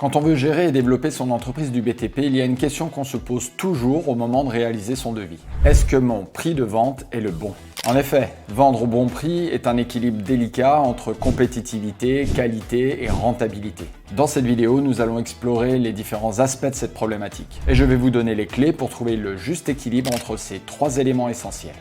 Quand on veut gérer et développer son entreprise du BTP, il y a une question qu'on se pose toujours au moment de réaliser son devis. Est-ce que mon prix de vente est le bon? En effet, vendre au bon prix est un équilibre délicat entre compétitivité, qualité et rentabilité. Dans cette vidéo, nous allons explorer les différents aspects de cette problématique. Et je vais vous donner les clés pour trouver le juste équilibre entre ces trois éléments essentiels.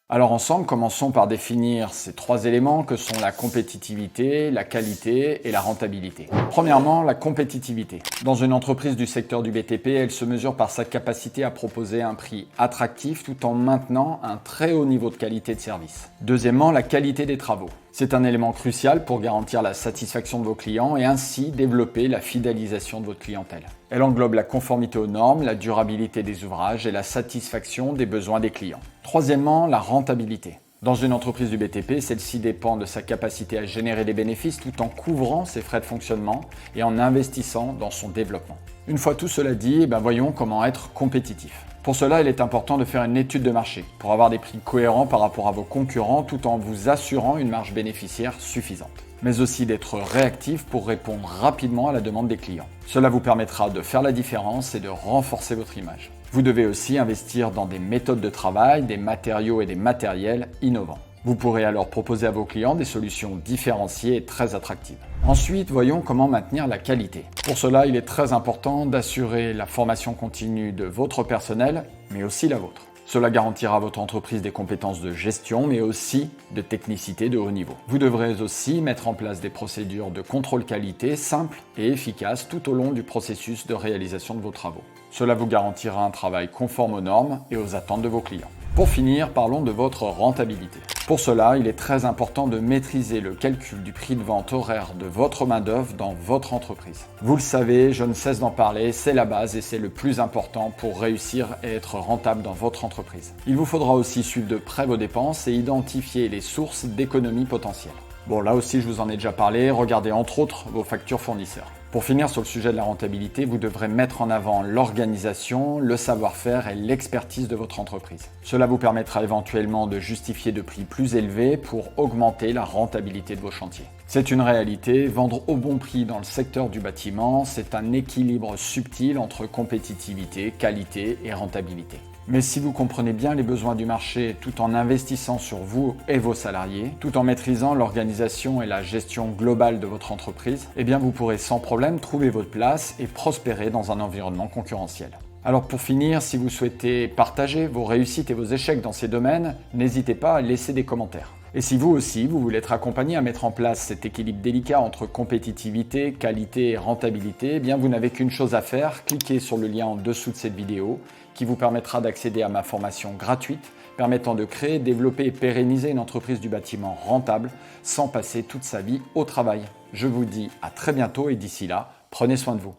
Alors ensemble, commençons par définir ces trois éléments que sont la compétitivité, la qualité et la rentabilité. Premièrement, la compétitivité. Dans une entreprise du secteur du BTP, elle se mesure par sa capacité à proposer un prix attractif tout en maintenant un très haut niveau de qualité de service. Deuxièmement, la qualité des travaux. C'est un élément crucial pour garantir la satisfaction de vos clients et ainsi développer la fidélisation de votre clientèle. Elle englobe la conformité aux normes, la durabilité des ouvrages et la satisfaction des besoins des clients. Troisièmement, la rentabilité. Dans une entreprise du BTP, celle-ci dépend de sa capacité à générer des bénéfices tout en couvrant ses frais de fonctionnement et en investissant dans son développement. Une fois tout cela dit, voyons comment être compétitif. Pour cela, il est important de faire une étude de marché pour avoir des prix cohérents par rapport à vos concurrents tout en vous assurant une marge bénéficiaire suffisante. Mais aussi d'être réactif pour répondre rapidement à la demande des clients. Cela vous permettra de faire la différence et de renforcer votre image. Vous devez aussi investir dans des méthodes de travail, des matériaux et des matériels innovants. Vous pourrez alors proposer à vos clients des solutions différenciées et très attractives. Ensuite, voyons comment maintenir la qualité. Pour cela, il est très important d'assurer la formation continue de votre personnel, mais aussi la vôtre. Cela garantira à votre entreprise des compétences de gestion, mais aussi de technicité de haut niveau. Vous devrez aussi mettre en place des procédures de contrôle qualité simples et efficaces tout au long du processus de réalisation de vos travaux. Cela vous garantira un travail conforme aux normes et aux attentes de vos clients. Pour finir, parlons de votre rentabilité. Pour cela, il est très important de maîtriser le calcul du prix de vente horaire de votre main-d'œuvre dans votre entreprise. Vous le savez, je ne cesse d'en parler, c'est la base et c'est le plus important pour réussir et être rentable dans votre entreprise. Il vous faudra aussi suivre de près vos dépenses et identifier les sources d'économies potentielles. Bon, là aussi, je vous en ai déjà parlé, regardez entre autres vos factures fournisseurs. Pour finir sur le sujet de la rentabilité, vous devrez mettre en avant l'organisation, le savoir-faire et l'expertise de votre entreprise. Cela vous permettra éventuellement de justifier de prix plus élevés pour augmenter la rentabilité de vos chantiers. C'est une réalité, vendre au bon prix dans le secteur du bâtiment, c'est un équilibre subtil entre compétitivité, qualité et rentabilité. Mais si vous comprenez bien les besoins du marché tout en investissant sur vous et vos salariés, tout en maîtrisant l'organisation et la gestion globale de votre entreprise, vous pourrez sans problème trouver votre place et prospérer dans un environnement concurrentiel. Alors pour finir, si vous souhaitez partager vos réussites et vos échecs dans ces domaines, n'hésitez pas à laisser des commentaires. Et si vous aussi, vous voulez être accompagné à mettre en place cet équilibre délicat entre compétitivité, qualité et rentabilité, vous n'avez qu'une chose à faire, cliquez sur le lien en dessous de cette vidéo qui vous permettra d'accéder à ma formation gratuite permettant de créer, développer et pérenniser une entreprise du bâtiment rentable sans passer toute sa vie au travail. Je vous dis à très bientôt et d'ici là, prenez soin de vous.